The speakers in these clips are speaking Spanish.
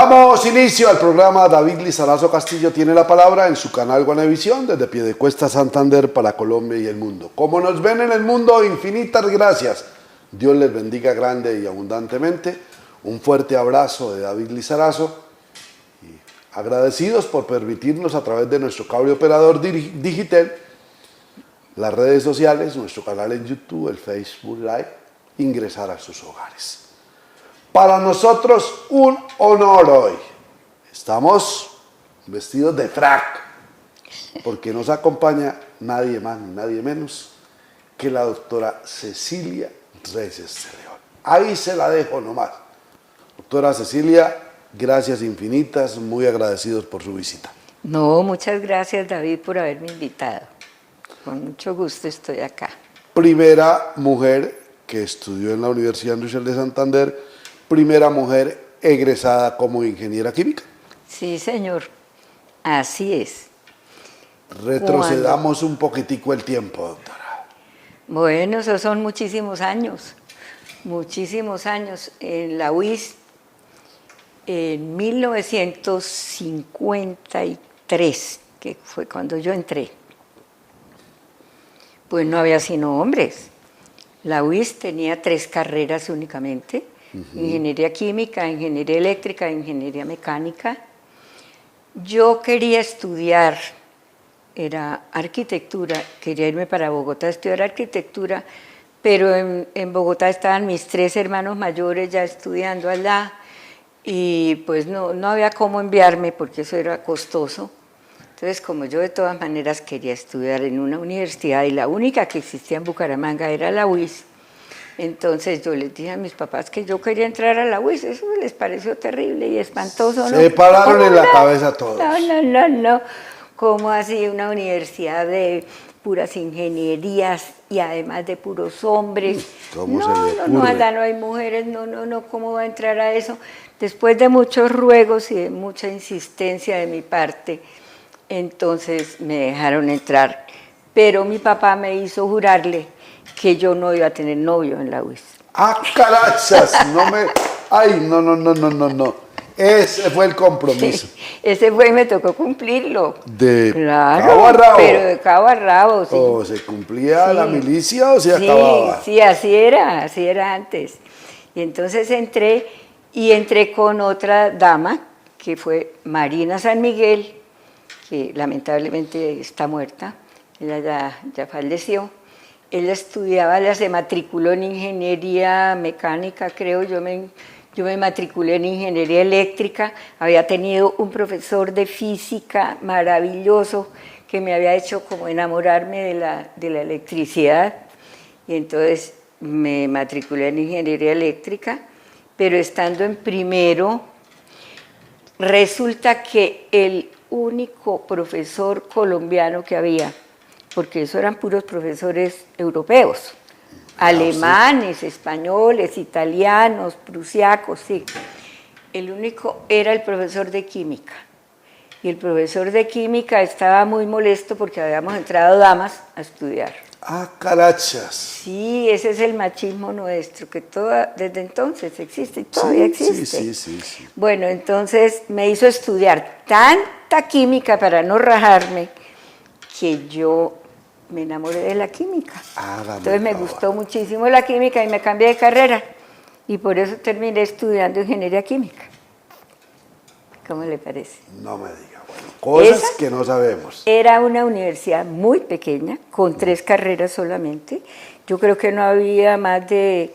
Damos inicio al programa. David Lizarazo Castillo tiene la palabra en su canal Guanevisión desde Piedecuesta, Santander, para Colombia y el mundo. Como nos ven en el mundo, infinitas gracias. Dios les bendiga grande y abundantemente. Un fuerte abrazo de David Lizarazo. Y agradecidos por permitirnos a través de nuestro cable operador Digitel, las redes sociales, nuestro canal en YouTube, el Facebook Live, ingresar a sus hogares. Para nosotros un honor hoy. Estamos vestidos de frac, porque nos acompaña nadie más ni nadie menos que la doctora Cecilia Reyes de León. Ahí se la dejo nomás. Doctora Cecilia, gracias infinitas, muy agradecidos por su visita. No, muchas gracias David por haberme invitado. Con mucho gusto estoy acá. Primera mujer que estudió en la Universidad Industrial de Santander, primera mujer egresada como ingeniera química. Sí, señor, así es. Retrocedamos un poquitico el tiempo, doctora. Bueno, esos son muchísimos años. En la UIS, en 1953, que fue cuando yo entré, pues no había sino hombres. La UIS tenía 3 carreras únicamente: ingeniería química, ingeniería eléctrica, ingeniería mecánica. Yo quería estudiar, era arquitectura, quería irme para Bogotá a estudiar arquitectura, pero en Bogotá estaban mis 3 hermanos mayores ya estudiando allá y pues no había cómo enviarme porque eso era costoso. Entonces, como yo de todas maneras quería estudiar en una universidad y la única que existía en Bucaramanga era la UIS, entonces yo les dije a mis papás que yo quería entrar a la UIS. Eso les pareció terrible y espantoso. Se pararon en la cabeza todos. No. ¿Cómo así una universidad de puras ingenierías y además de puros hombres? No, allá no hay mujeres, no, ¿cómo va a entrar a eso? Después de muchos ruegos y de mucha insistencia de mi parte, entonces me dejaron entrar, pero mi papá me hizo jurarle que yo no iba a tener novio en la UIS. ¡Ah, carachas! No. Ese fue el compromiso. Sí, ese fue y me tocó cumplirlo. Claro, cabo a rabo. Pero de cabo a rabo, sí. ¿O se cumplía la milicia o se sí, acababa? Sí, así era antes. Y entonces entré con otra dama, que fue Marina San Miguel, que lamentablemente está muerta, ella ya falleció. Ella se matriculó en ingeniería mecánica, creo. Yo me matriculé en ingeniería eléctrica. Había tenido un profesor de física maravilloso que me había hecho como enamorarme de la electricidad. Y entonces me matriculé en ingeniería eléctrica, pero estando en primero, resulta que el único profesor colombiano que había, porque eso eran puros profesores europeos, alemanes, españoles, italianos, prusiacos, sí. El único era el profesor de química. Y el profesor de química estaba muy molesto porque habíamos entrado damas a estudiar. ¡Ah, carachas! Sí, ese es el machismo nuestro, que desde entonces existe y todavía existe. Sí. Bueno, entonces me hizo estudiar tanta química para no rajarme que yo me enamoré de la química. Entonces me gustó muchísimo la química y me cambié de carrera. Y por eso terminé estudiando ingeniería química. ¿Cómo le parece? No me diga. Bueno, cosas que no sabemos. Era una universidad muy pequeña, con 3 carreras solamente. Yo creo que no había más de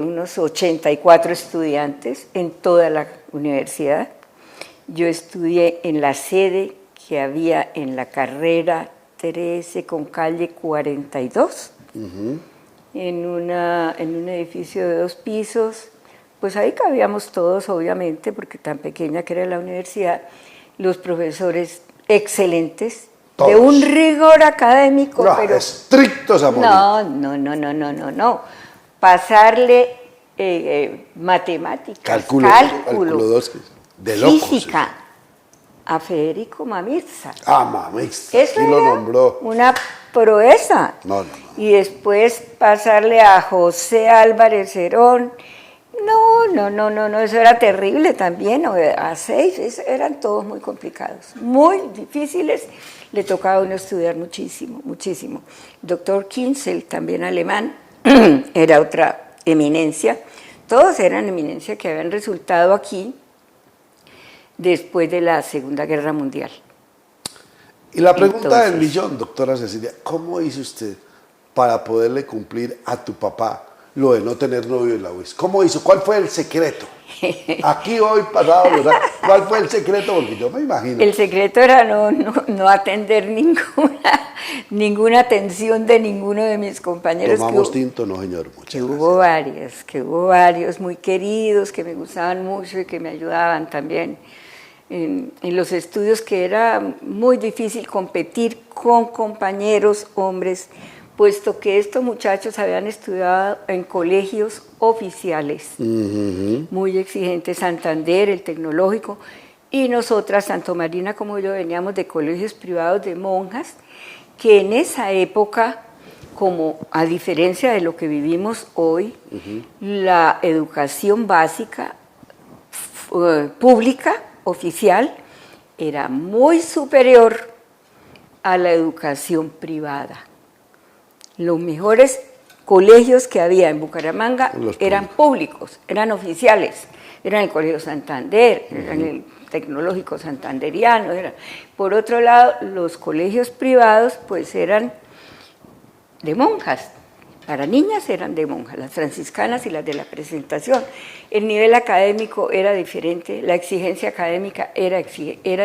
unos 84 estudiantes en toda la universidad. Yo estudié en la sede que había en la carrera 13 con calle 42, en un edificio de 2 pisos. Pues ahí cabíamos todos, obviamente, porque tan pequeña que era la universidad. Los profesores excelentes, todos. De un rigor académico, pero estrictos a morir. No. Pasarle matemáticas, cálculo de locos, física, a Federico Mamirza. Mamirza, eso ¿quién lo nombró? Una proeza. No. Y después pasarle a José Álvarez Herón. No, eso era terrible también, a 6, eran todos muy complicados, muy difíciles, le tocaba a uno estudiar muchísimo, muchísimo. Doctor Kinzel, también alemán, era otra eminencia, todos eran eminencia que habían resultado aquí después de la Segunda Guerra Mundial. Y la pregunta del millón, doctora Cecilia, ¿cómo hizo usted para poderle cumplir a tu papá lo de no tener novio en la UIS? ¿Cómo hizo? ¿Cuál fue el secreto? Aquí, hoy, pasado, ¿verdad? ¿Cuál fue el secreto? Porque yo me imagino. El secreto era no atender ninguna atención de ninguno de mis compañeros. Tomamos tinto, no señor, muchas gracias. Que hubo varios muy queridos, que me gustaban mucho y que me ayudaban también en los estudios, que era muy difícil competir con compañeros hombres, puesto que estos muchachos habían estudiado en colegios oficiales, muy exigentes, Santander, el Tecnológico, y nosotras, Santo Marina como yo, veníamos de colegios privados de monjas, que en esa época, como a diferencia de lo que vivimos hoy, la educación básica pública, oficial, era muy superior a la educación privada. Los mejores colegios que había en Bucaramanga eran públicos, eran oficiales, eran el Colegio Santander, eran el Tecnológico Santanderiano. Por otro lado, los colegios privados pues eran de monjas, para niñas eran de monjas, las franciscanas y las de la Presentación. El nivel académico era diferente, la exigencia académica era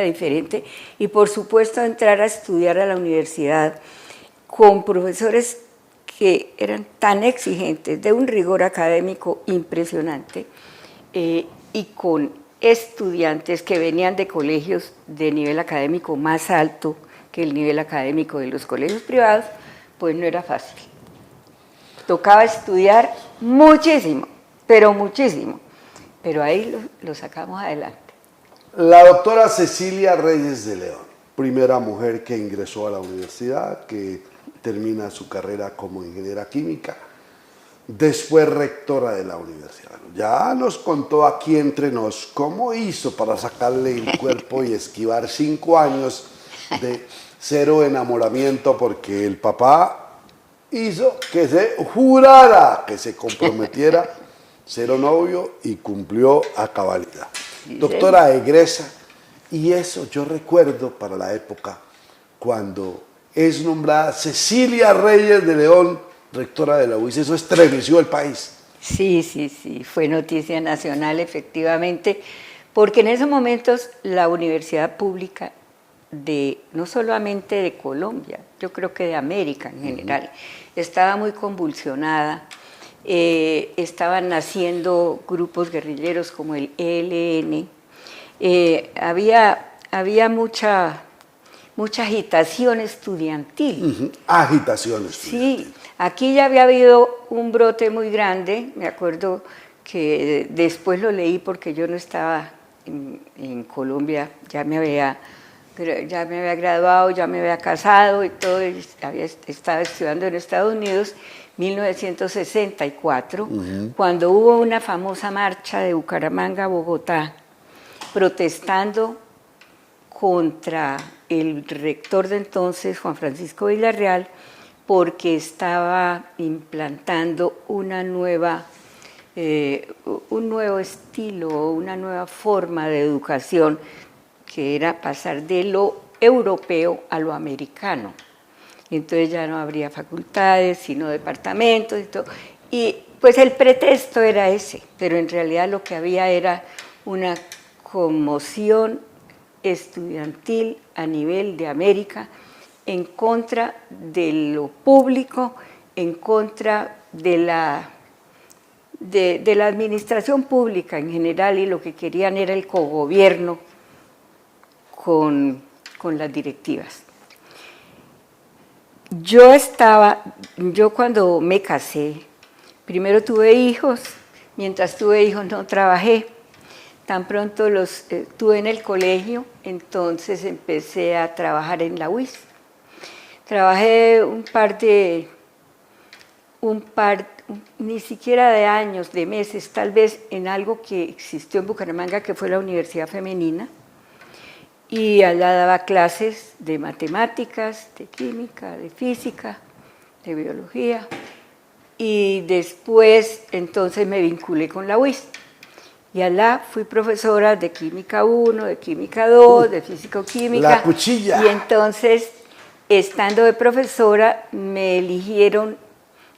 diferente, y por supuesto entrar a estudiar a la universidad con profesores que eran tan exigentes, de un rigor académico impresionante, y con estudiantes que venían de colegios de nivel académico más alto que el nivel académico de los colegios privados, pues no era fácil. Tocaba estudiar muchísimo, pero muchísimo, pero ahí lo sacamos adelante. La doctora Cecilia Reyes de León, primera mujer que ingresó a la universidad, que termina su carrera como ingeniera química, después rectora de la universidad. Ya nos contó aquí entre nos cómo hizo para sacarle el cuerpo y esquivar 5 años de cero enamoramiento, porque el papá hizo que se jurara, que se comprometiera, cero novio, y cumplió a cabalidad. Doctora egresa, y eso yo recuerdo para la época cuando es nombrada Cecilia Reyes de León, rectora de la UIS, eso estremeció el país. Sí, fue noticia nacional efectivamente, porque en esos momentos la universidad pública no solamente de Colombia, yo creo que de América en general, estaba muy convulsionada. Estaban naciendo grupos guerrilleros como el ELN, había mucha agitación estudiantil. Agitación estudiantil. Sí, aquí ya había habido un brote muy grande, me acuerdo que después lo leí porque yo no estaba en Colombia, ya me había graduado, ya me había casado y todo, y estaba estudiando en Estados Unidos, 1964, cuando hubo una famosa marcha de Bucaramanga a Bogotá, protestando contra el rector de entonces, Juan Francisco Villarreal, porque estaba implantando un nuevo estilo, una nueva forma de educación, que era pasar de lo europeo a lo americano. Entonces ya no habría facultades, sino departamentos y todo. Y pues el pretexto era ese, pero en realidad lo que había era una conmoción estudiantil a nivel de América en contra de lo público, en contra de la administración pública en general, y lo que querían era el cogobierno con las directivas. Yo cuando me casé, primero tuve hijos, mientras tuve hijos no trabajé, tan pronto los tuve en el colegio, entonces empecé a trabajar en la UIS. Trabajé ni siquiera de años, de meses, tal vez en algo que existió en Bucaramanga, que fue la Universidad Femenina, y allá daba clases de matemáticas, de química, de física, de biología, y después entonces me vinculé con la UIS. Y allá fui profesora de Química 1, de Química 2, de Físico-Química. La cuchilla. Y entonces, estando de profesora, me eligieron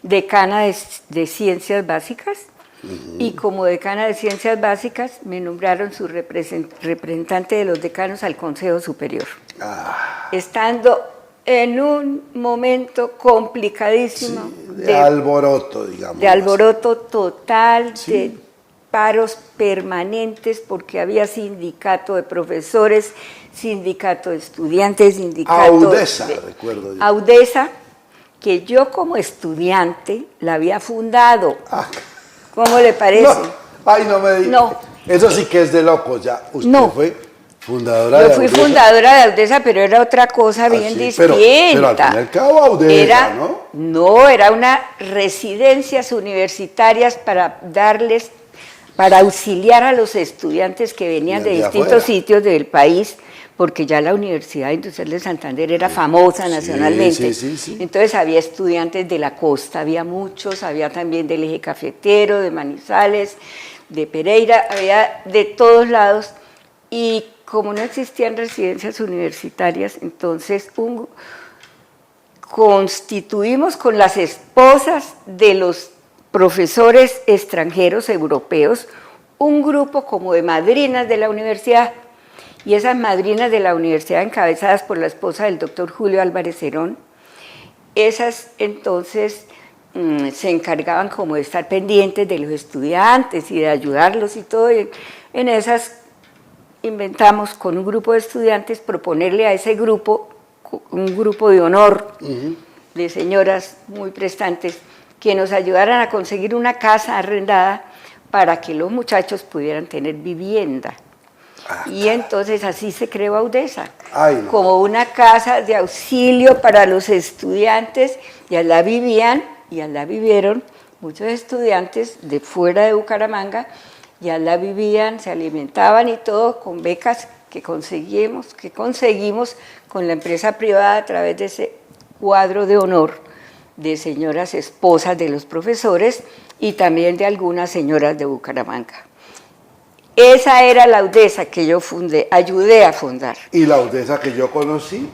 decana de Ciencias Básicas. Y como decana de Ciencias Básicas, me nombraron su representante de los decanos al Consejo Superior. Estando en un momento complicadísimo. Sí, de alboroto, digamos. De alboroto total, sí. de paros permanentes, porque había sindicato de profesores, sindicato de estudiantes, sindicato Audesa, recuerdo yo. Audesa, que yo como estudiante la había fundado. ¿Cómo le parece? No. Ay, no me digas. No. Eso sí que es de locos ya. Usted No. fue fundadora de Audesa. Yo fui fundadora de Audesa, pero era otra cosa bien distinta. Pero al fin y al cabo Audesa, ¿no? No, era una residencias universitarias para darles, para auxiliar a los estudiantes que venían de distintos sitios del país, porque ya la Universidad Industrial de Santander era famosa nacionalmente. Sí. Entonces había estudiantes de la costa, había muchos, había también del eje cafetero, de Manizales, de Pereira, había de todos lados. Y como no existían residencias universitarias, entonces constituimos con las esposas de los profesores extranjeros europeos un grupo como de madrinas de la universidad, y esas madrinas de la universidad encabezadas por la esposa del doctor Julio Álvarez Herón, esas entonces se encargaban como de estar pendientes de los estudiantes y de ayudarlos y todo, y en esas inventamos con un grupo de estudiantes proponerle a ese grupo, un grupo de honor de señoras muy prestantes, que nos ayudaran a conseguir una casa arrendada para que los muchachos pudieran tener vivienda. Y entonces así se creó Audesa, como una casa de auxilio para los estudiantes, y allá vivían y allá vivieron muchos estudiantes de fuera de Bucaramanga, y allá vivían, se alimentaban y todo con becas que conseguimos con la empresa privada a través de ese cuadro de honor de señoras esposas de los profesores y también de algunas señoras de Bucaramanga. Esa era la Audesa que yo fundé, ayudé a fundar. Y la Audesa que yo conocí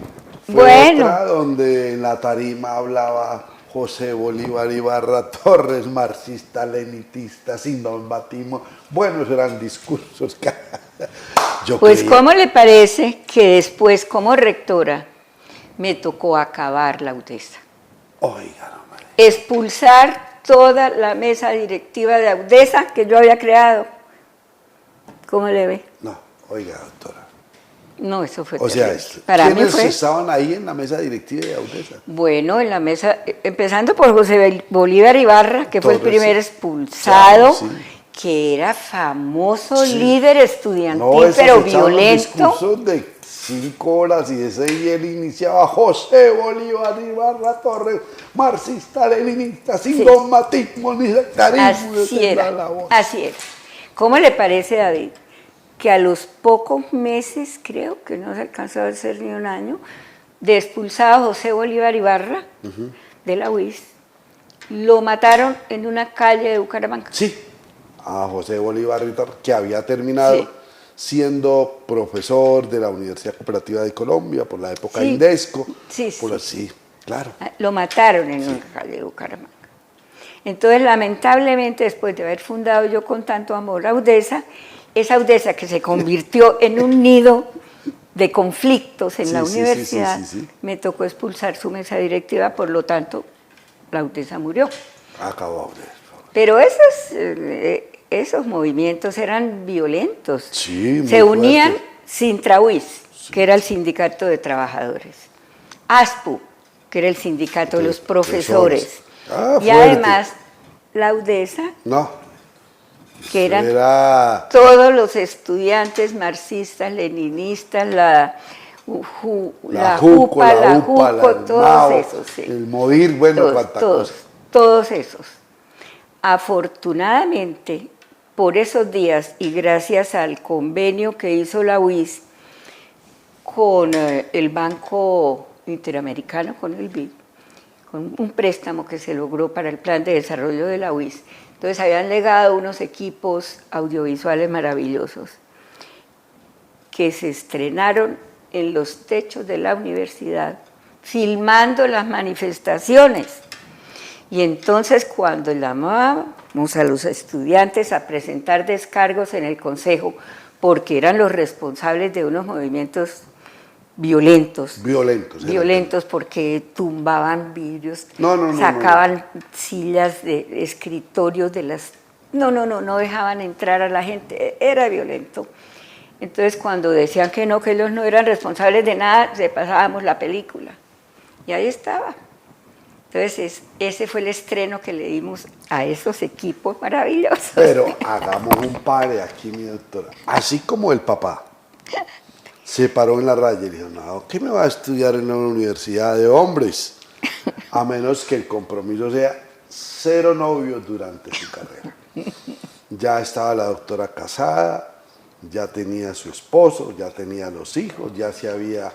fue otra donde en la tarima hablaba José Bolívar Ibarra Torres, marxista, lenitista, sin dogmatismo. Buenos eran discursos. Pues, ¿cómo le parece que después, como rectora, me tocó acabar la Audesa? Oiga, no, madre. Expulsar toda la mesa directiva de Audesa que yo había creado. ¿Cómo le ve? No, oiga, doctora. No, eso fue terrible. ¿Quiénes estaban ahí en la mesa directiva de Audesa? Bueno, en la mesa, empezando por José Bolívar Ibarra, que fue el primer expulsado, que era famoso líder estudiantil, pero violento. Discursos de 5 horas y de 6 y él iniciaba José Bolívar Ibarra Torres, marxista, leninista, sin dogmatismo ni sectarismo. Así era. ¿Cómo le parece, David, que a los pocos meses, creo que no se alcanzó a ser ni un año, de expulsado a José Bolívar Ibarra de la UIS, lo mataron en una calle de Bucaramanga? Sí, a José Bolívar Ibarra, que había terminado siendo profesor de la Universidad Cooperativa de Colombia por la época INDESCO. Sí, claro. Lo mataron en una calle de Bucaramanga. Entonces, lamentablemente, después de haber fundado yo con tanto amor Audesa, esa Audesa que se convirtió en un nido de conflictos en la universidad, me tocó expulsar su mesa directiva, por lo tanto, la Audesa murió. Acabó Audesa. Pero esos movimientos eran violentos. Se unían Sintrahuis, que era el sindicato de trabajadores, ASPU, que era el sindicato de los profesores, y además la Audesa, que eran todos los estudiantes marxistas, leninistas, la JUPA, todos esos. El MOVIR, bueno, cuánta cosa. Todos esos. Afortunadamente, por esos días y gracias al convenio que hizo la UIS con el Banco Interamericano, con el BID, con un préstamo que se logró para el plan de desarrollo de la UIS, entonces habían legado unos equipos audiovisuales maravillosos que se estrenaron en los techos de la universidad, filmando las manifestaciones. Y entonces cuando llamábamos a los estudiantes a presentar descargos en el consejo, porque eran los responsables de unos movimientos violentos, porque tumbaban vidrios, sacaban sillas de escritorios de las... No dejaban entrar a la gente, era violento. Entonces cuando decían que ellos no eran responsables de nada, le pasábamos la película. Y ahí estaba. Entonces ese fue el estreno que le dimos a esos equipos maravillosos. Pero hagamos un pare aquí, mi doctora. Así como el papá se paró en la raya y dijo, no, ¿qué me va a estudiar en una universidad de hombres? A menos que el compromiso sea 0 novios durante su carrera. Ya estaba la doctora casada, ya tenía su esposo, ya tenía los hijos, ya se había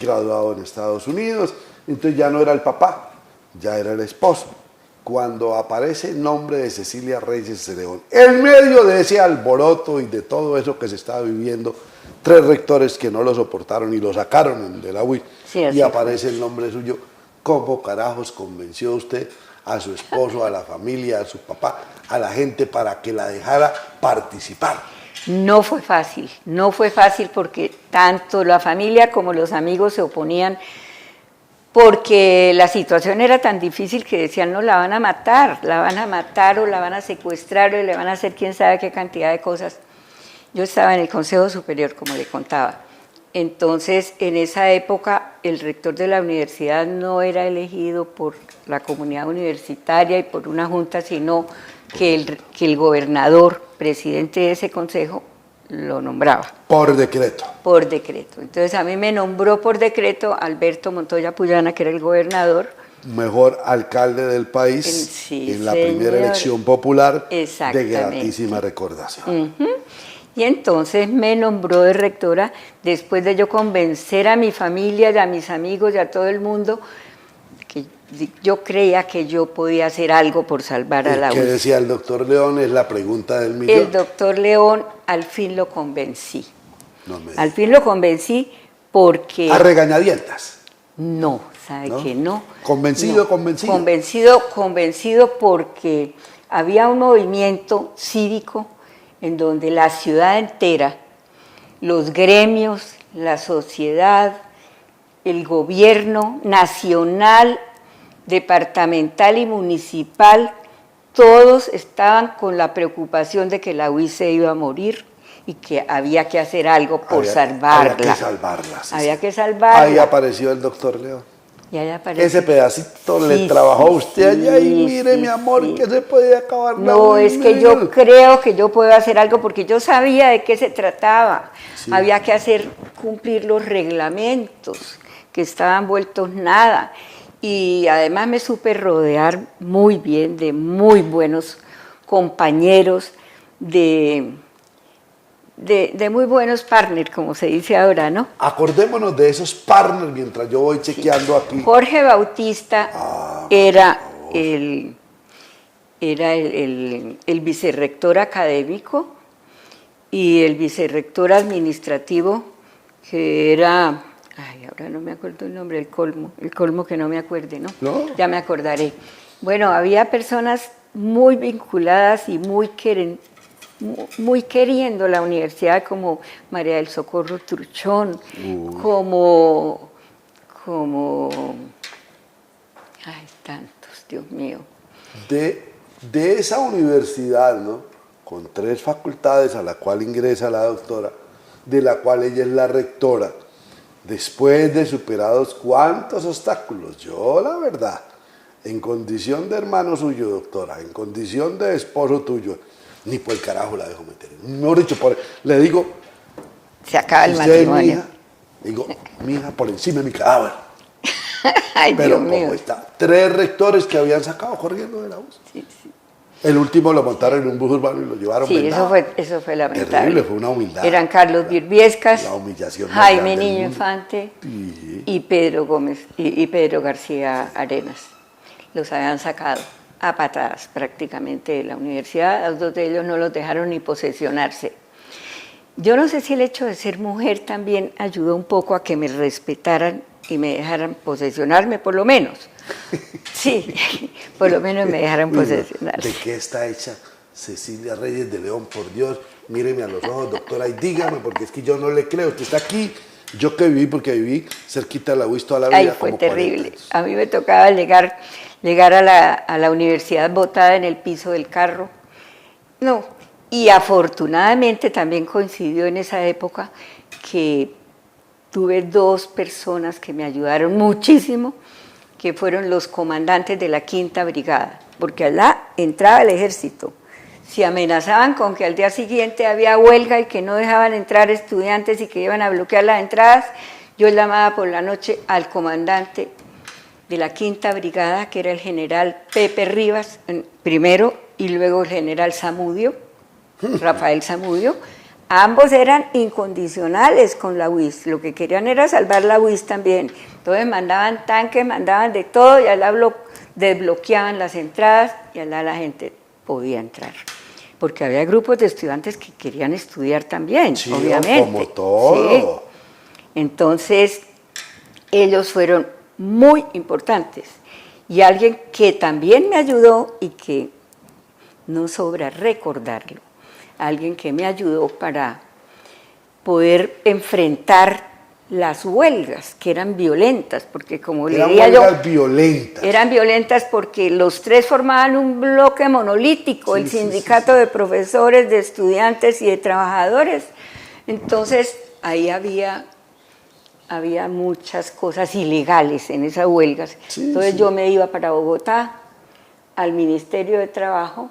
graduado en Estados Unidos, entonces ya no era el papá, ya era el esposo. Cuando aparece el nombre de Cecilia Reyes Celedón, en medio de ese alboroto y de todo eso que se estaba viviendo, 3 rectores que no lo soportaron y lo sacaron de la UIS, y aparece el nombre suyo, ¿cómo carajos convenció usted a su esposo, a la familia, a su papá, a la gente para que la dejara participar? No fue fácil porque tanto la familia como los amigos se oponían, porque la situación era tan difícil que decían, no, la van a matar o la van a secuestrar o le van a hacer quién sabe qué cantidad de cosas. Yo estaba en el Consejo Superior, como le contaba. Entonces, en esa época, el rector de la universidad no era elegido por la comunidad universitaria y por una junta, sino que el gobernador, presidente de ese consejo, lo nombraba. Por decreto. Por decreto. Entonces, a mí me nombró por decreto Alberto Montoya Puyana, que era el gobernador. Mejor alcalde del país en la primera elección popular de gratísima recordación. Y entonces me nombró de rectora después de yo convencer a mi familia, y a mis amigos y a todo el mundo que yo creía que yo podía hacer algo por salvar a la UIS. ¿Qué decía el doctor León? Es la pregunta del millón. El doctor León, al fin lo convencí. Al fin lo convencí porque... ¿A regañadientas? No, ¿sabe qué? No. ¿Convencido? Convencido porque había un movimiento cívico en donde la ciudad entera, los gremios, la sociedad, el gobierno nacional, departamental y municipal, todos estaban con la preocupación de que la UIS se iba a morir y que había que hacer algo por salvarla. Había que salvarla. Había que salvarla. Ahí apareció el doctor León. Y ahí apareció. Ese pedacito le trabajó usted allá y mire, mi amor, que se puede acabar. No, es que yo creo que yo puedo hacer algo porque yo sabía de qué se trataba. Sí. Había que cumplir los reglamentos que estaban vueltos nada. Y además me supe rodear muy bien de muy buenos compañeros, de muy buenos partners, como se dice ahora, ¿no? Acordémonos de esos partners mientras yo voy chequeando aquí. Jorge Bautista era el vicerrector académico y el vicerrector administrativo, que era, ahora no me acuerdo el nombre, el colmo que no me acuerde, ¿no? Ya me acordaré. Bueno, había personas muy vinculadas y muy queriendo la universidad, como María del Socorro Turchón, como tantos, Dios mío. De esa universidad, ¿no? Con 3 facultades a la cual ingresa la doctora, de la cual ella es la rectora, después de superados cuántos obstáculos, yo la verdad, en condición de hermano suyo, doctora, en condición de esposo tuyo, ni por el carajo la dejo meter. Mejor dicho, le digo... Se acaba el matrimonio. Digo, mija, por encima de mi cadáver. Ay, pero Dios mío. Está, 3 rectores que habían sacado corriendo de la UIS. Sí. El último lo montaron en un bus urbano y lo llevaron Sí, vendado. eso fue lamentable. Terrible, fue una humildad. Eran Carlos Birbiescas, La humillación más Jaime grande del Niño mundo. Infante Sí. y Pedro Gómez y Pedro García Arenas. Los habían sacado a patadas prácticamente de la universidad. A los dos de ellos no los dejaron ni posesionarse. Yo no sé si el hecho de ser mujer también ayudó un poco a que me respetaran y me dejaran posesionarme, por lo menos. Sí, por lo menos me dejaron Uy, no. posesionarse. ¿De qué está hecha Cecilia Reyes de León? Por Dios, míreme a los ojos, doctora, y dígame, porque es que yo no le creo. Usted está aquí, yo que viví, porque viví cerquita de la UIS toda la vida. Ay, fue como 40 terrible. años. A mí me tocaba llegar a la universidad botada en el piso del carro. No, y afortunadamente también coincidió en esa época que tuve dos personas que me ayudaron muchísimo, que fueron los comandantes de la Quinta Brigada, porque allá entraba el ejército. Si amenazaban con que al día siguiente había huelga y que no dejaban entrar estudiantes y que iban a bloquear las entradas, yo llamaba por la noche al comandante de la Quinta Brigada, que era el general Pepe Rivas, primero, y luego el general Zamudio, Rafael Zamudio. Ambos eran incondicionales con la UIS, lo que querían era salvar la UIS también. Entonces mandaban tanques, mandaban de todo y allá desbloqueaban las entradas y allá la gente podía entrar. Porque había grupos de estudiantes que querían estudiar también, Sí, obviamente. como todo. Sí. Entonces, ellos fueron muy importantes. Y alguien que también me ayudó y que no sobra recordarlo, alguien que me ayudó para poder enfrentar las huelgas, que eran violentas, porque como le decía yo, violentas. eran violentas porque los tres formaban un bloque monolítico, Sí, el sí, sindicato de profesores, de estudiantes y de trabajadores. Entonces, ahí había muchas cosas ilegales en esas huelgas. Sí, Entonces sí. yo me iba para Bogotá, al Ministerio de Trabajo.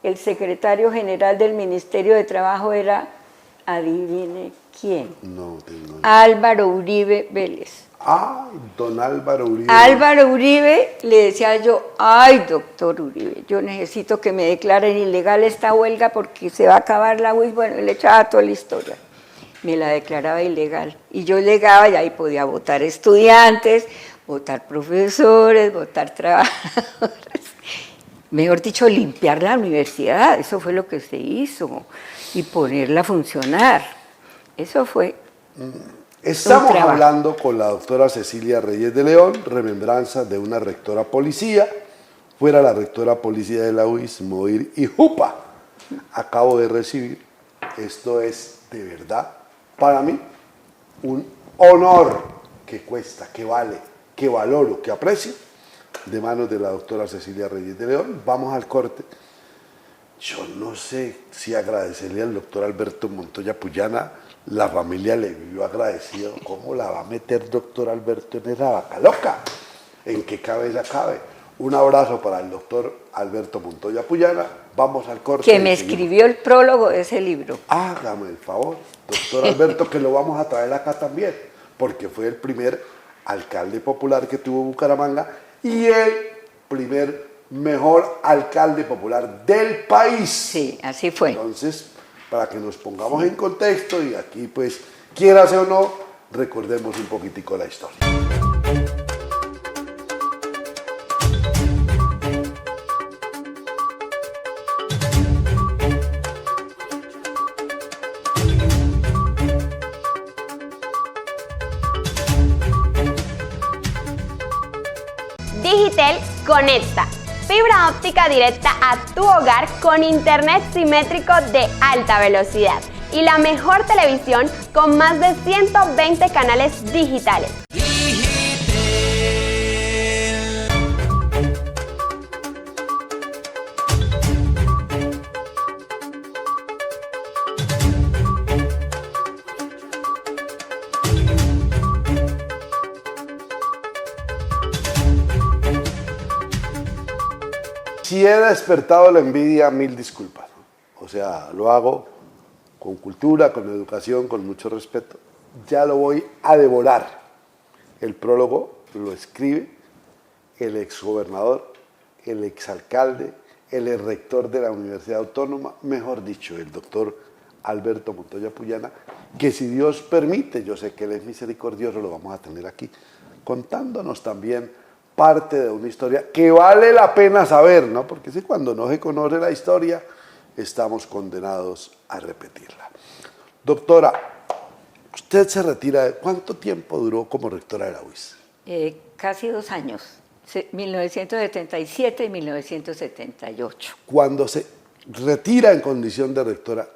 El secretario general del Ministerio de Trabajo era, adivine quién, No tengo ni- Álvaro Uribe Vélez. Ah, don Álvaro Uribe. Álvaro Uribe, le decía yo, ay, doctor Uribe, yo necesito que me declaren ilegal esta huelga porque se va a acabar la UIS. Bueno, le echaba toda la historia. Me la declaraba ilegal. Y yo llegaba y ahí podía votar estudiantes, votar profesores, votar trabajadores. Mejor dicho, limpiar la universidad, eso fue lo que se hizo, y ponerla a funcionar. Eso fue Estamos un trabajo. hablando con la doctora Cecilia Reyes de León, remembranza de una rectora policía, fuera la rectora policía de la UIS, Moir y Jupa. Acabo de recibir, esto es de verdad, para mí, un honor que cuesta, que vale, que valoro, que aprecio, de manos de la doctora Cecilia Reyes de León. Vamos al corte. Yo no sé si agradecerle al doctor Alberto Montoya Puyana, la familia le vivió agradecido. ¿Cómo la va a meter doctor Alberto en esa vaca loca? ¿En qué cabeza cabe? Un abrazo para el doctor Alberto Montoya Puyana. Vamos al corte. que me escribió el prólogo de ese libro. Hágame el favor, doctor Alberto, que lo vamos a traer acá también, porque fue el primer alcalde popular que tuvo Bucaramanga y el primer mejor alcalde popular del país. Sí, así fue. Entonces, para que nos pongamos en contexto y aquí, pues, quieras o no, recordemos un poquitico la historia. Digitel conecta fibra óptica directa a tu hogar con internet simétrico de alta velocidad y la mejor televisión con más de 120 canales digitales. Si he despertado la envidia, mil disculpas. O sea, lo hago con cultura, con educación, con mucho respeto. Ya lo voy a devorar. El prólogo lo escribe el exgobernador, el exalcalde, el rector de la Universidad Autónoma, mejor dicho, el doctor Alberto Montoya Puyana, que si Dios permite, yo sé que Él es misericordioso, lo vamos a tener aquí, contándonos también parte de una historia que vale la pena saber, ¿no? Porque si cuando no se conoce la historia, estamos condenados a repetirla. Doctora, usted se retira, ¿cuánto tiempo duró como rectora de la UIS? Casi 2 años, 1977 y 1978. Cuando se retira en condición de rectora,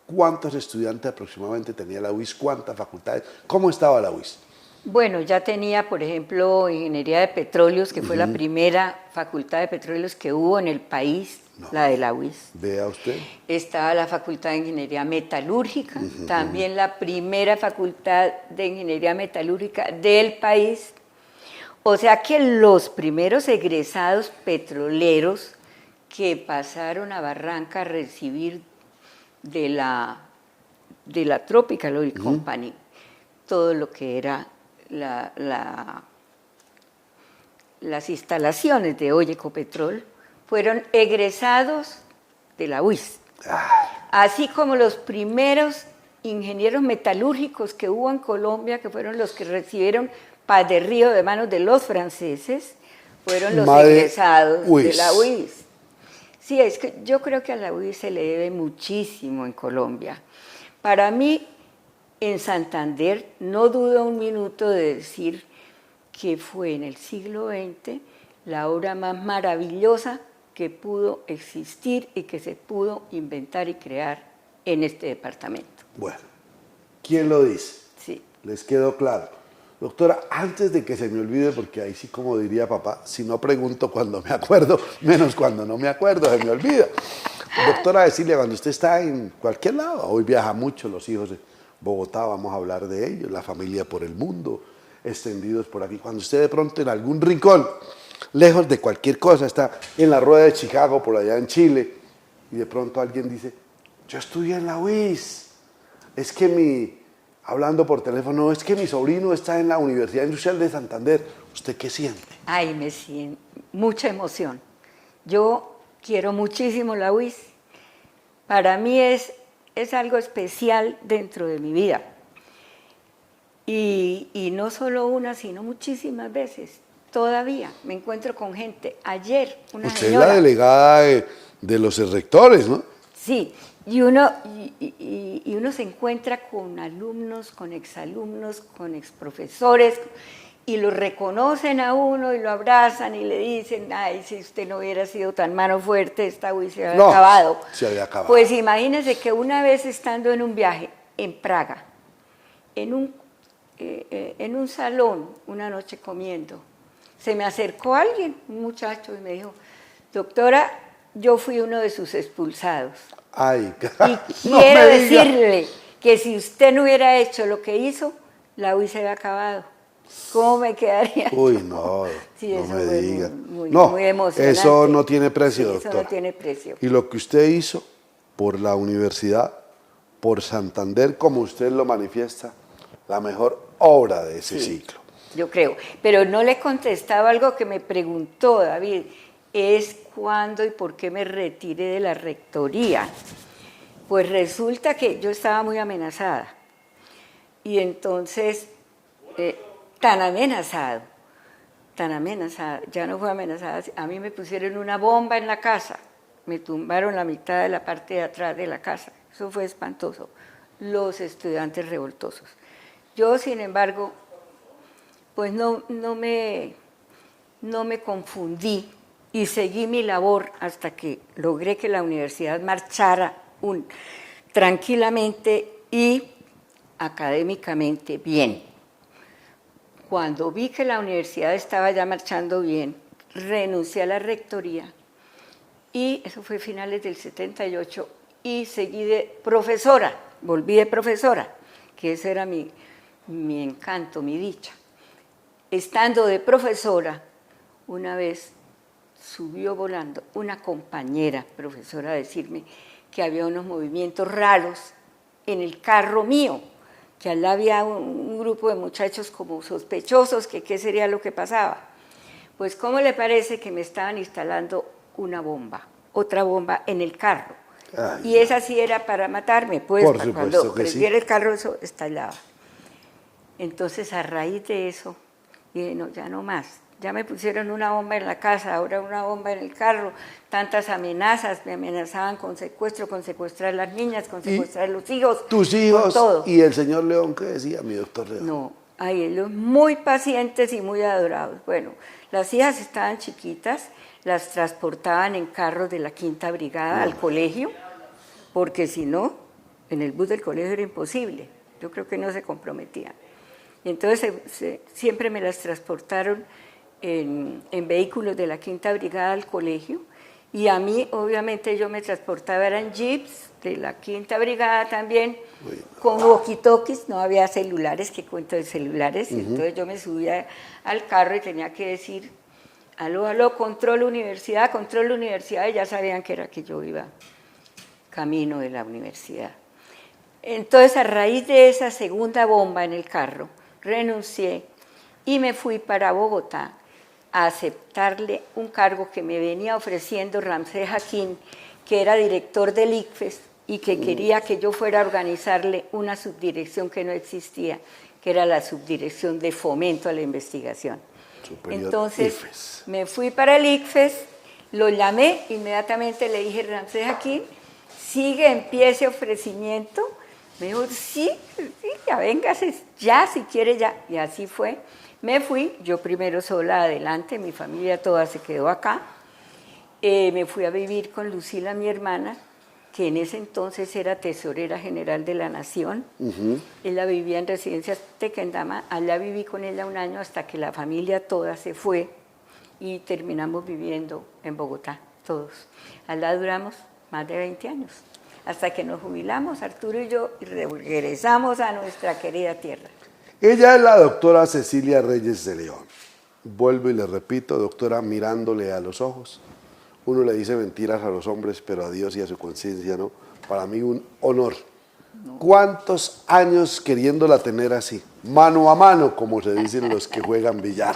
¿cuántos estudiantes aproximadamente tenía la UIS? ¿Cuántas facultades? ¿Cómo estaba la UIS? Bueno, ya tenía, por ejemplo, Ingeniería de Petróleos, que fue la primera facultad de petróleos que hubo en el país, la de la UIS. Vea usted. Estaba la Facultad de Ingeniería Metalúrgica, también la primera facultad de Ingeniería Metalúrgica del país. O sea que los primeros egresados petroleros que pasaron a Barranca a recibir de la Tropical Oil Company todo lo que era las instalaciones de Ecopetrol, fueron egresados de la UIS. Así como los primeros ingenieros metalúrgicos que hubo en Colombia, que fueron los que recibieron Paz de Río de manos de los franceses, fueron los egresados de la UIS. Sí, es que yo creo que a la UIS se le debe muchísimo en Colombia. Para mí, en Santander, no dudo un minuto de decir que fue en el siglo XX la obra más maravillosa que pudo existir y que se pudo inventar y crear en este departamento. Bueno, ¿quién lo dice? Sí. ¿Les quedó claro? Doctora, antes de que se me olvide, porque ahí sí, como diría papá, si no pregunto cuando me acuerdo, menos cuando no me acuerdo, se me olvida. Doctora Cecilia, cuando usted está en cualquier lado, hoy viaja mucho, los hijos de Bogotá, vamos a hablar de ellos, la familia por el mundo, extendidos por aquí. Cuando usted de pronto en algún rincón, lejos de cualquier cosa, está en la rueda de Chicago, por allá en Chile, y de pronto alguien dice, yo estudié en la UIS, es que hablando por teléfono, es que mi sobrino está en la Universidad Industrial de Santander. ¿Usted qué siente? Ay, me siento mucha emoción. Yo quiero muchísimo la UIS. Para mí es algo especial dentro de mi vida. Y no solo una, sino muchísimas veces. Todavía me encuentro con gente. Ayer, una Usted señora... es la delegada de los rectores, ¿no? Sí, y uno se encuentra con alumnos, con exalumnos, con exprofesores, y lo reconocen a uno y lo abrazan y le dicen, ay, si usted no hubiera sido tan mano fuerte, esta UIS se había acabado. Se había acabado. Pues imagínense que una vez estando en un viaje en Praga, en un salón, una noche comiendo, se me acercó alguien, un muchacho, y me dijo, doctora, yo fui uno de sus expulsados. Ay, y quiero decirle que si usted no hubiera hecho lo que hizo, la UIS se había acabado. ¿Cómo me quedaría? Uy, no, sí, no me diga. Muy No, emocionante. eso no tiene precio, doctora. Eso no tiene precio. Y lo que usted hizo por la universidad, por Santander, como usted lo manifiesta, la mejor obra de ese ciclo. Yo creo. Pero no le contestaba algo que me preguntó David, es cuándo y por qué me retiré de la rectoría. Pues resulta que yo estaba muy amenazada. Y entonces... tan amenazada, ya no fue amenazada, a mí me pusieron una bomba en la casa, me tumbaron la mitad de la parte de atrás de la casa, eso fue espantoso, los estudiantes revoltosos. Yo, sin embargo, pues no me confundí y seguí mi labor hasta que logré que la universidad marchara tranquilamente y académicamente bien. Cuando vi que la universidad estaba ya marchando bien, renuncié a la rectoría y eso fue finales del 78 y seguí de profesora, volví de profesora, que ese era mi encanto, mi dicha. Estando de profesora, una vez subió volando una compañera profesora a decirme que había unos movimientos raros en el carro mío, que allá había un grupo de muchachos como sospechosos, que qué sería lo que pasaba. Pues, ¿cómo le parece que me estaban instalando una bomba otra bomba en el carro. Ay, Y esa sí era para matarme, pues Por para supuesto cuando que sí. prendiera el carro eso estallaba. Entonces a raíz de eso, dije, no, ya no más. Ya me pusieron una bomba en la casa, ahora una bomba en el carro, tantas amenazas, me amenazaban con secuestro, con secuestrar a las niñas, con secuestrar a los hijos. Tus con hijos todo. y el señor León, ¿qué decía mi doctor León? No, hay ellos muy pacientes y muy adorados. Bueno, las hijas estaban chiquitas, las transportaban en carros de la Quinta Brigada al colegio, porque si no, en el bus del colegio era imposible. Yo creo que no se comprometían. Y entonces siempre me las transportaron en vehículos de la Quinta Brigada al colegio, y a mí obviamente yo me transportaba, eran jeeps de la Quinta Brigada también, con walkie-talkies, no había celulares, ¿qué cuento de celulares? Entonces yo me subía al carro y tenía que decir, aló, aló, control universidad, y ya sabían que era que yo iba camino de la universidad. Entonces a raíz de esa segunda bomba en el carro, renuncié y me fui para Bogotá a aceptarle un cargo que me venía ofreciendo Ramsés Jaquín, que era director del ICFES y que quería que yo fuera a organizarle una subdirección que no existía, que era la subdirección de fomento a la investigación. Superior Entonces IFES. me fui para el ICFES, lo llamé, inmediatamente le dije, Ramsés Jaquín, sigue en pie ese ofrecimiento. Me dijo, sí, ya véngase, ya, si quiere ya. Y así fue. Me fui, yo primero sola adelante, mi familia toda se quedó acá. Me fui a vivir con Lucila, mi hermana, que en ese entonces era tesorera general de la Nación. Ella vivía en Residencia Tequendama, allá viví con ella un año hasta que la familia toda se fue y terminamos viviendo en Bogotá, todos. Allá duramos más de 20 años, hasta que nos jubilamos, Arturo y yo, y regresamos a nuestra querida tierra. Ella es la doctora Cecilia Reyes de León. Vuelvo y le repito, doctora, mirándole a los ojos. Uno le dice mentiras a los hombres, pero a Dios y a su conciencia no. Para mí un honor. No. ¿Cuántos años queriéndola tener así? Mano a mano, como se dicen los que juegan billar.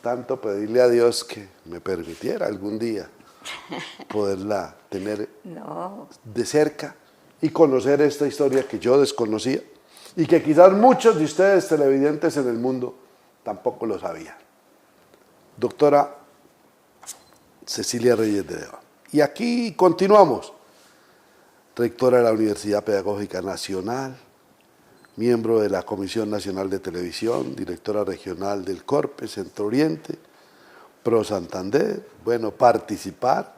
Tanto pedirle a Dios que me permitiera algún día poderla tener de cerca y conocer esta historia que yo desconocía y que quizás muchos de ustedes televidentes en el mundo tampoco lo sabían. Doctora Cecilia Reyes de León. Y aquí continuamos. Rectora de la Universidad Pedagógica Nacional, miembro de la Comisión Nacional de Televisión, directora regional del CORPE, Centro Oriente, Pro Santander, bueno, participar,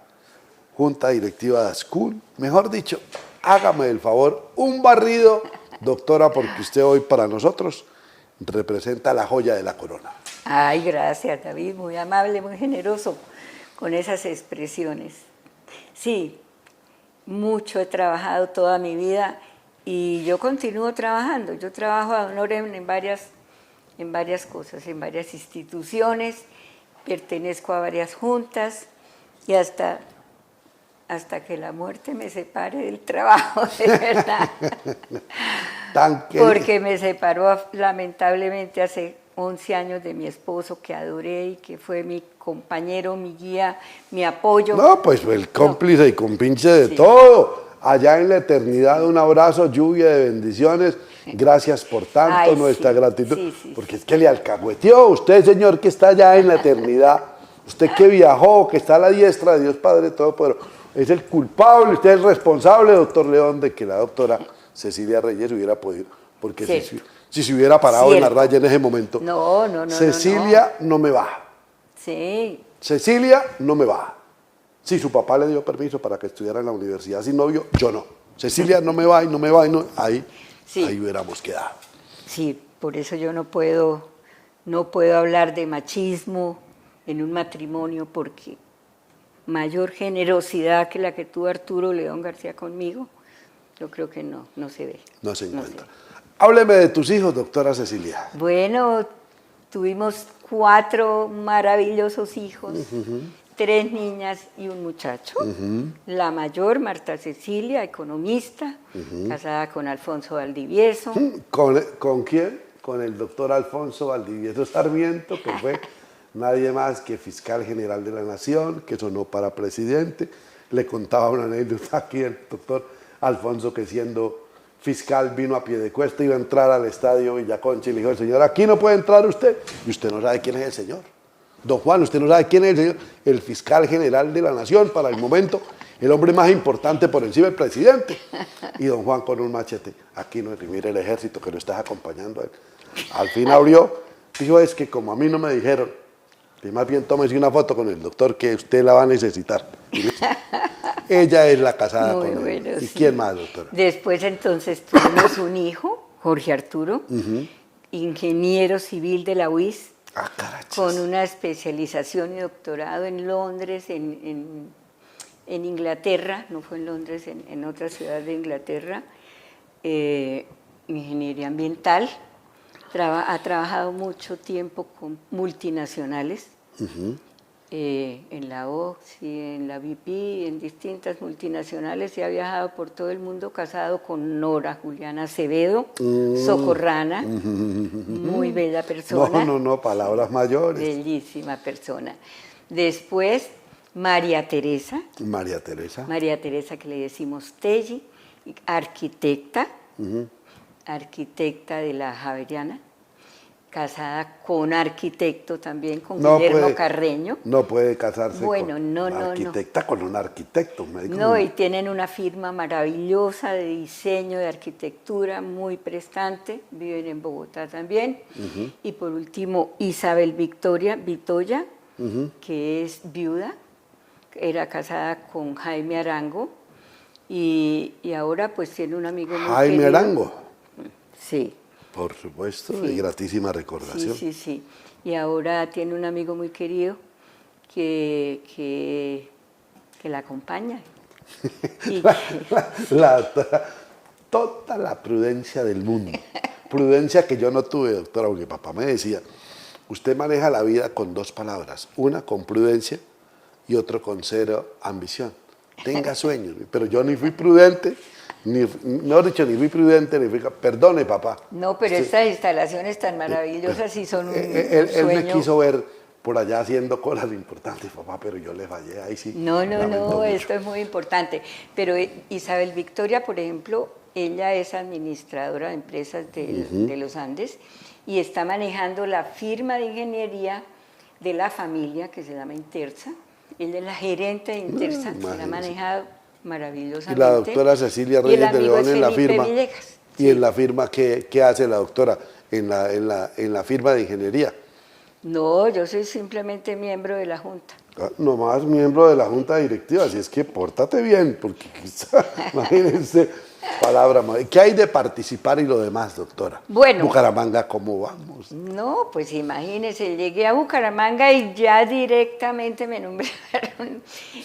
Junta Directiva de ASCUL, mejor dicho, hágame el favor, un barrido, doctora, porque usted hoy para nosotros representa la joya de la corona. Ay, gracias, David, muy amable, muy generoso con esas expresiones. Sí, mucho he trabajado toda mi vida y yo continúo trabajando. Yo trabajo a honor en varias cosas, en varias instituciones, pertenezco a varias juntas y hasta que la muerte me separe del trabajo, de verdad. Porque me separó lamentablemente hace 11 años de mi esposo, que adoré y que fue mi compañero, mi guía, mi apoyo. No, pues el cómplice y compinche de todo. Allá en la eternidad, un abrazo, lluvia de bendiciones. Gracias por tanto, nuestra gratitud. Porque es que le alcahueteó usted, señor, que está allá en la eternidad. Usted que viajó, que está a la diestra de Dios Padre Todopoderoso. Es el culpable, usted es el responsable, doctor León, de que la doctora Cecilia Reyes hubiera podido. Porque si se hubiera parado en la raya en ese momento. No. Cecilia no me va. Sí. Cecilia no me va. Si su papá le dio permiso para que estudiara en la universidad sin novio, yo no. Cecilia no me va y no me va y no. Ahí hubiéramos quedado. Sí, por eso yo no puedo hablar de machismo en un matrimonio, porque mayor generosidad que la que tuvo Arturo León García conmigo, yo creo que no se ve. No se encuentra. Hábleme de tus hijos, doctora Cecilia. Bueno, tuvimos 4 maravillosos hijos, 3 niñas y un muchacho. La mayor, Marta Cecilia, economista, casada con Alfonso ¿Con quién? Con el doctor Alfonso Valdivieso Sarmiento, que fue nadie más que fiscal general de la Nación, que sonó para presidente. Le contaba una anécdota aquí el doctor Alfonso, que siendo fiscal vino a Piedecuesta, iba a entrar al estadio Villaconcha y le dijo al señor, aquí no puede entrar usted, y usted no sabe quién es el señor. Don Juan, usted no sabe quién es el señor, el fiscal general de la Nación, para el momento, el hombre más importante por encima del presidente. Y don Juan con un machete, aquí no, mire el ejército que lo está acompañando a él. Al fin abrió, dijo, es que como a mí no me dijeron, que más bien tómese una foto con el doctor que usted la va a necesitar. Ella es la casada Muy con él. bueno, ¿Y sí. quién más, doctora? Después entonces tuvimos un hijo, Jorge Arturo, ingeniero civil de la UIS, Carachas. con una especialización y doctorado en Londres, en Inglaterra, no fue en Londres, en otra ciudad de Inglaterra, ingeniería ambiental. Ha trabajado mucho tiempo con multinacionales, en la Oxy, en la BP, en distintas multinacionales, y ha viajado por todo el mundo, casado con Nora Juliana Acevedo, socorrana, muy bella persona. No, palabras mayores. Bellísima persona. Después, María Teresa. María Teresa. María Teresa, que le decimos Telli, arquitecta, arquitecta de la Javeriana, casada con arquitecto también, con Guillermo Carreño. No puede casarse con arquitecta con un arquitecto. Y tienen una firma maravillosa de diseño, de arquitectura, muy prestante, viven en Bogotá también. Y por último, Isabel Victoria Vitoya, que es viuda, era casada con Jaime Arango, y ahora pues tiene un amigo muy Jaime querido. Arango. Sí. Por supuesto, Sí. y gratísima recordación. Sí. Y ahora tiene un amigo muy querido que la acompaña. Y Toda la prudencia del mundo. Prudencia que yo no tuve, doctora, porque papá me decía, usted maneja la vida con dos palabras, una con prudencia y otro con cero ambición. Tenga sueños, pero yo ni fui prudente, ni fui prudente, ni fui... Perdone, papá. No, pero estas instalaciones tan maravillosas sí son un Él sueño. me quiso ver por allá haciendo cosas importantes, papá, pero yo le fallé, ahí sí. No, lamento mucho. esto es muy importante. Pero Isabel Victoria, por ejemplo, ella es administradora de empresas de los Andes y está manejando la firma de ingeniería de la familia que se llama Intersa. Ella es la gerente de Intersa, que la ha manejado maravillosamente. Y la doctora Cecilia Y el Reyes de amigo León es en la Felipe firma. Villegas. Y en la firma, ¿qué hace la doctora? En la firma de ingeniería. No, yo soy simplemente miembro de la Junta. Nomás miembro de la Junta Directiva, así es que pórtate bien, porque quizá, imagínense, palabra más. ¿Qué hay de participar y lo demás, doctora? Bueno. Bucaramanga, ¿cómo vamos? No, pues imagínese, llegué a Bucaramanga y ya directamente me nombraron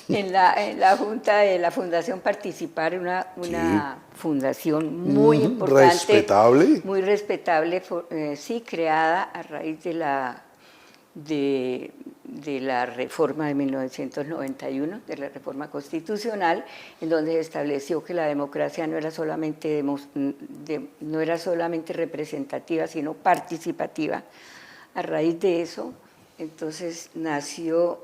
en la Junta de la Fundación Participar, una fundación muy importante. ¿Respetable? Muy respetable, sí, creada a raíz de la reforma de 1991, de la reforma constitucional, en donde se estableció que la democracia no era solamente representativa, sino participativa. A raíz de eso, entonces nació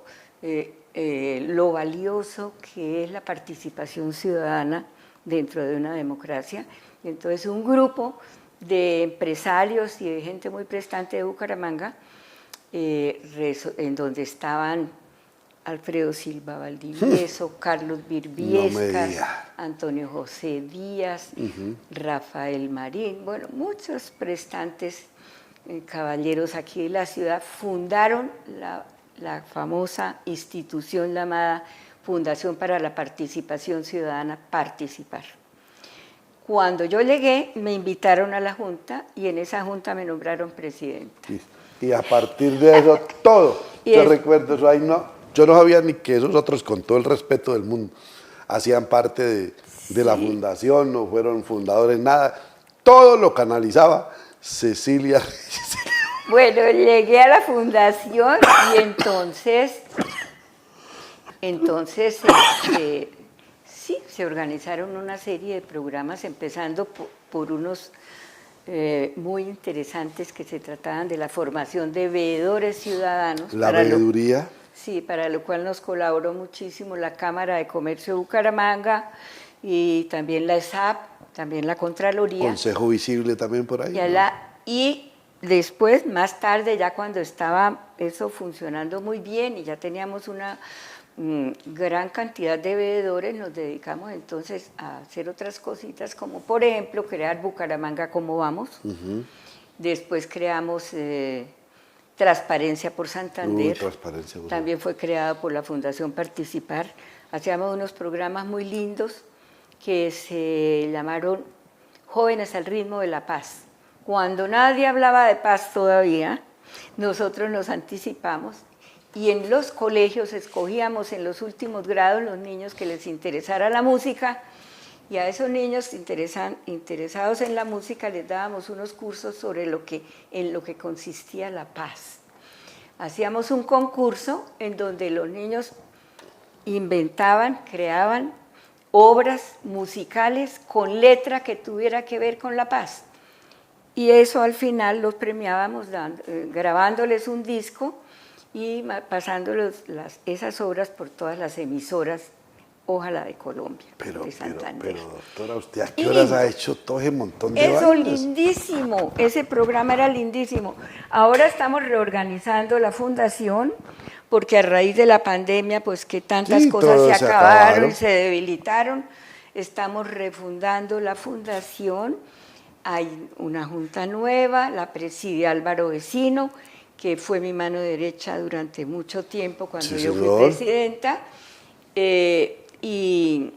lo valioso que es la participación ciudadana dentro de una democracia. Y entonces un grupo de empresarios y de gente muy prestante de Bucaramanga, en donde estaban Alfredo Silva Valdivieso, Carlos Virbiescas, Antonio José Díaz, Rafael Marín, bueno, muchos prestantes caballeros aquí de la ciudad, fundaron la famosa institución llamada Fundación para la Participación Ciudadana, Participar. Cuando yo llegué, me invitaron a la Junta y en esa Junta me nombraron presidenta. Y a partir de eso, todo. Yo recuerdo eso ahí, yo no sabía ni que esos otros, con todo el respeto del mundo, hacían parte de la fundación, no fueron fundadores, nada. Todo lo canalizaba Cecilia. Bueno, llegué a la fundación y entonces sí, se organizaron una serie de programas, empezando por unos muy interesantes que se trataban de la formación de veedores ciudadanos. La veeduría. Sí, para lo cual nos colaboró muchísimo la Cámara de Comercio de Bucaramanga y también la ESAP, también la Contraloría. Consejo Visible también por ahí. Y después, más tarde, ya cuando estaba eso funcionando muy bien y ya teníamos una gran cantidad de veedores, nos dedicamos entonces a hacer otras cositas, como por ejemplo crear Bucaramanga Como Vamos. Después creamos Transparencia por Santander. Transparencia, también fue creada por la Fundación Participar. Hacíamos unos programas muy lindos que se llamaron Jóvenes al Ritmo de la Paz. Cuando nadie hablaba de paz todavía, nosotros nos anticipamos y en los colegios escogíamos en los últimos grados los niños que les interesara la música, y a esos niños interesados en la música les dábamos unos cursos sobre en lo que consistía la paz. Hacíamos un concurso en donde los niños inventaban, creaban obras musicales con letra que tuviera que ver con la paz. Y eso al final los premiábamos grabándoles un disco y pasándoles esas obras por todas las emisoras, ojalá de Colombia, de Santander. Pero doctora, ¿usted a qué horas ha hecho todo ese montón de Eso vainas? lindísimo, ese programa era lindísimo. Ahora estamos reorganizando la fundación porque a raíz de la pandemia, pues que tantas cosas se acabaron y se debilitaron, estamos refundando la fundación. Hay una junta nueva, la preside Álvaro Vecino, que fue mi mano derecha durante mucho tiempo cuando yo fui presidenta. Y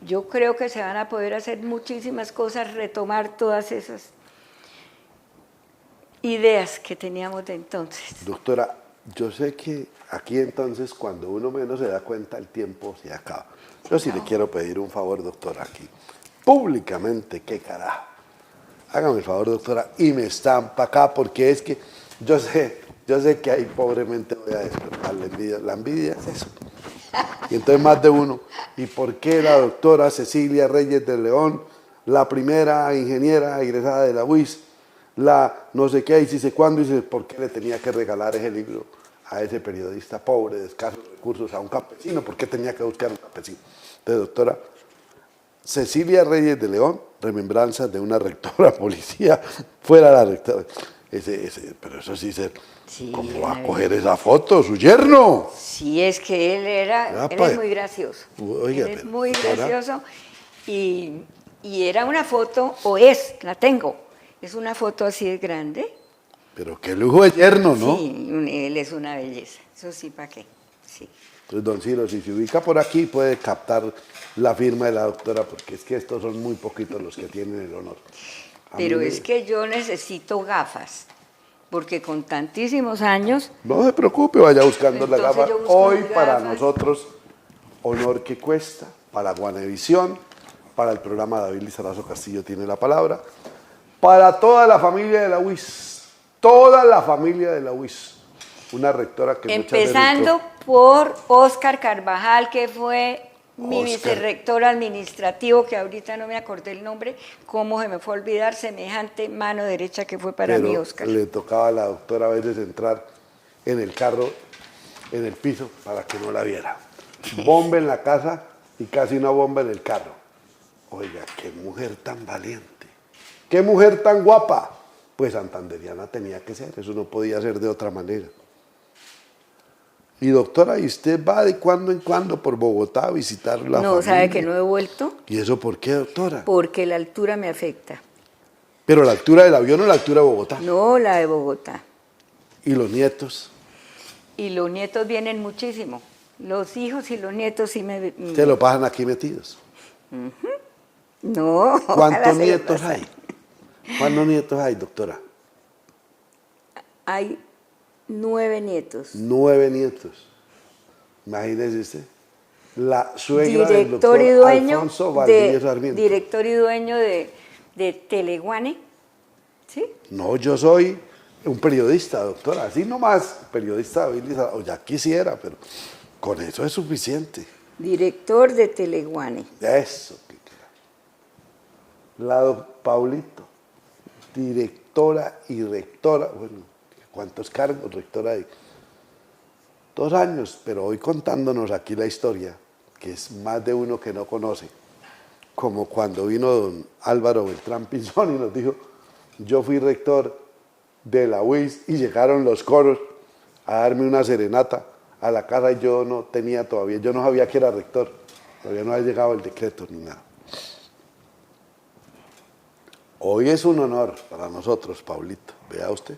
yo creo que se van a poder hacer muchísimas cosas, retomar todas esas ideas que teníamos de entonces. Doctora, yo sé que aquí entonces cuando uno menos se da cuenta el tiempo se acaba. Yo sí le quiero pedir un favor, doctora, aquí, públicamente, qué carajo. Hágame el favor, doctora, y me estampa acá, porque es que yo sé que ahí pobremente voy a despertar la envidia. La envidia es eso. Y entonces más de uno. ¿Y por qué la doctora Cecilia Reyes de León, la primera ingeniera egresada de la UIS, la no sé qué, y si sé cuándo, y dice, ¿por qué le tenía que regalar ese libro a ese periodista pobre, de escasos recursos, a un campesino? ¿Por qué tenía que buscar un campesino? Entonces, doctora, Cecilia Reyes de León, remembranzas de una rectora policía, fuera la rectora. Pero eso sí, ¿cómo va a coger esa foto? ¿Su yerno? Sí, es que él es muy gracioso. Oiga, él es muy gracioso y era una foto, la tengo, es una foto así de grande. Pero qué lujo de yerno, ¿no? Sí, él es una belleza, eso sí, ¿para qué? Sí. Entonces, don Ciro, si se ubica por aquí, puede captar la firma de la doctora, porque es que estos son muy poquitos los que tienen el honor. Pero es que yo necesito gafas, porque con tantísimos años... No se preocupe, vaya buscando la gafa. Hoy para gafas. nosotros, honor que cuesta, para Guanevisión, para el programa David Lizarazo Castillo tiene la palabra, para toda la familia de la UIS, toda la familia de la UIS. Una rectora que empezando por Óscar Carvajal, que fue mi vicerrector administrativo, que ahorita no me acordé el nombre, cómo se me fue a olvidar semejante mano derecha que fue para mí, Óscar. Le tocaba a la doctora a veces entrar en el carro, en el piso, para que no la viera. Bomba en la casa y casi una bomba en el carro. Oiga, qué mujer tan valiente, qué mujer tan guapa. Pues santanderiana tenía que ser, eso no podía ser de otra manera. Y doctora, ¿y usted va de cuando en cuando por Bogotá a visitar la familia? No, ¿sabe que no he vuelto? ¿Y eso por qué, doctora? Porque la altura me afecta. ¿Pero la altura del avión o la altura de Bogotá? No, la de Bogotá. ¿Y los nietos? Y los nietos vienen muchísimo. Los hijos y los nietos sí me... ¿Se lo pasan aquí metidos? No. ¿Cuántos nietos hay? ¿Cuántos nietos hay, doctora? Hay 9 nietos. 9 nietos. Imagínese usted. La suegra del director doctor y dueño Alfonso Valdivia Sarmiento. Director y dueño de Teleguane. ¿Sí? No, yo soy un periodista, doctora. Así nomás, periodista habilitado. O ya quisiera, pero con eso es suficiente. Director de Teleguane. Eso. Paulito. directora y rectora, bueno, ¿cuántos cargos? Rectora de 2 años, pero hoy contándonos aquí la historia, que es más de uno que no conoce, como cuando vino don Álvaro Beltrán Pinzón y nos dijo, yo fui rector de la UIS y llegaron los coros a darme una serenata a la casa y yo no tenía todavía, yo no sabía que era rector, todavía no había llegado el decreto ni nada. Hoy es un honor para nosotros, Pablito, vea usted.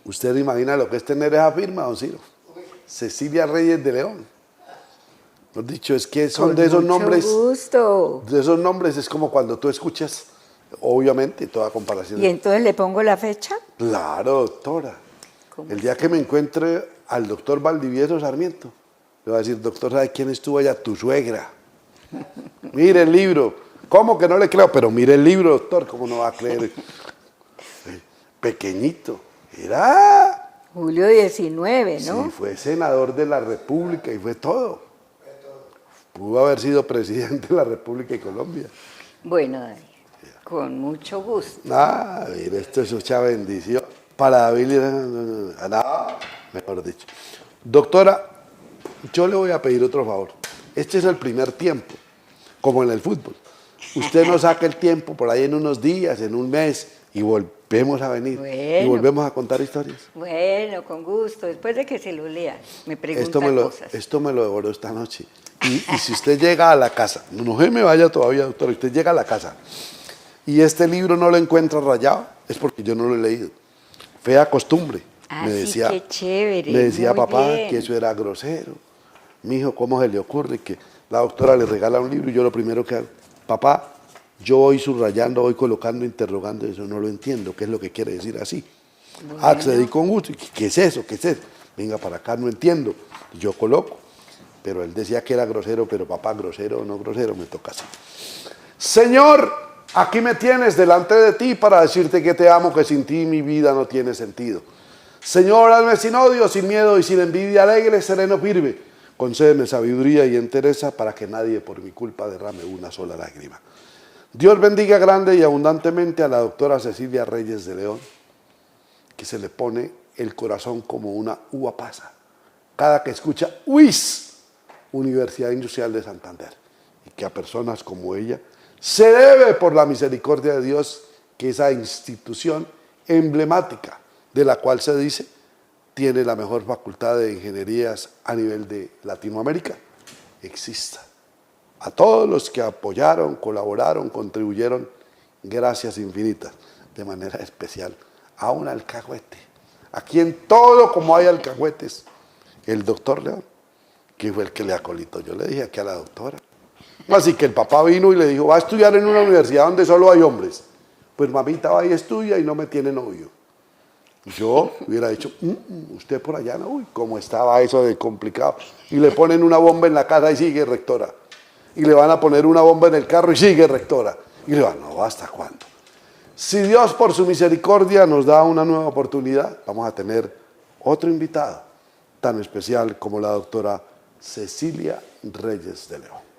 ¿Usted se imagina lo que es tener esa firma, don Ciro? Cecilia Reyes de León. Lo dicho es que son de esos nombres. Gusto. De esos nombres es como cuando tú escuchas, obviamente, toda comparación. ¿Y entonces le pongo la fecha? Claro, doctora. El día que me encuentre al doctor Valdivieso Sarmiento, le voy a decir, doctor, ¿sabe quién estuvo allá? Tu suegra. Mire el libro. ¿Cómo que no le creo? Pero mire el libro, doctor, ¿cómo no va a creer? Pequeñito. Era... Julio 19, ¿no? Sí, fue senador de la República y fue todo. Pudo haber sido presidente de la República de Colombia. Bueno, David, con mucho gusto. Ah, mire, esto es mucha bendición. Para David, mejor dicho. Doctora, yo le voy a pedir otro favor. Este es el primer tiempo, como en el fútbol. Usted nos saca el tiempo por ahí en unos días, en un mes, y volvemos a venir. Bueno. Y volvemos a contar historias. Bueno, con gusto. Después de que se lo lea, me preguntan cosas. Esto me lo devoró esta noche. Y si usted llega a la casa, no se me vaya todavía, doctor, usted llega a la casa y este libro no lo encuentra rayado, es porque yo no lo he leído. Fea costumbre. Ah, me decía, sí, qué chévere. Me decía muy papá bien. que eso era grosero. Mijo, ¿cómo se le ocurre que la doctora le regala un libro y yo lo primero que hago? Papá, yo voy subrayando, voy colocando, interrogando, eso no lo entiendo, ¿qué es lo que quiere decir así? Bueno. Accedí con gusto, ¿qué es eso? ¿Qué es eso? Venga para acá, no entiendo. Yo coloco, pero él decía que era grosero, pero papá, grosero o no grosero, me toca así. Señor, aquí me tienes delante de ti para decirte que te amo, que sin ti mi vida no tiene sentido. Señor, hazme sin odio, sin miedo y sin envidia, alegre, sereno, firme. Concédeme sabiduría y entereza para que nadie por mi culpa derrame una sola lágrima. Dios bendiga grande y abundantemente a la doctora Cecilia Reyes de León, que se le pone el corazón como una uva pasa cada que escucha UIS, Universidad Industrial de Santander, y que a personas como ella se debe, por la misericordia de Dios, que esa institución emblemática, de la cual se dice tiene la mejor facultad de ingenierías a nivel de Latinoamérica, exista. A todos los que apoyaron, colaboraron, contribuyeron, gracias infinitas, de manera especial a un alcahuete. Aquí en todo, como hay alcahuetes, el doctor León, que fue el que le acolitó. Yo le dije aquí a la doctora. Así que el papá vino y le dijo, va a estudiar en una universidad donde solo hay hombres. Pues mamita va y estudia y no me tiene novio. Yo hubiera dicho, usted por allá, no, uy, cómo estaba eso de complicado. Y le ponen una bomba en la casa y sigue rectora. Y le van a poner una bomba en el carro y sigue rectora. Y le van, no, ¿hasta cuándo? Si Dios por su misericordia nos da una nueva oportunidad, vamos a tener otro invitado tan especial como la doctora Cecilia Reyes de León.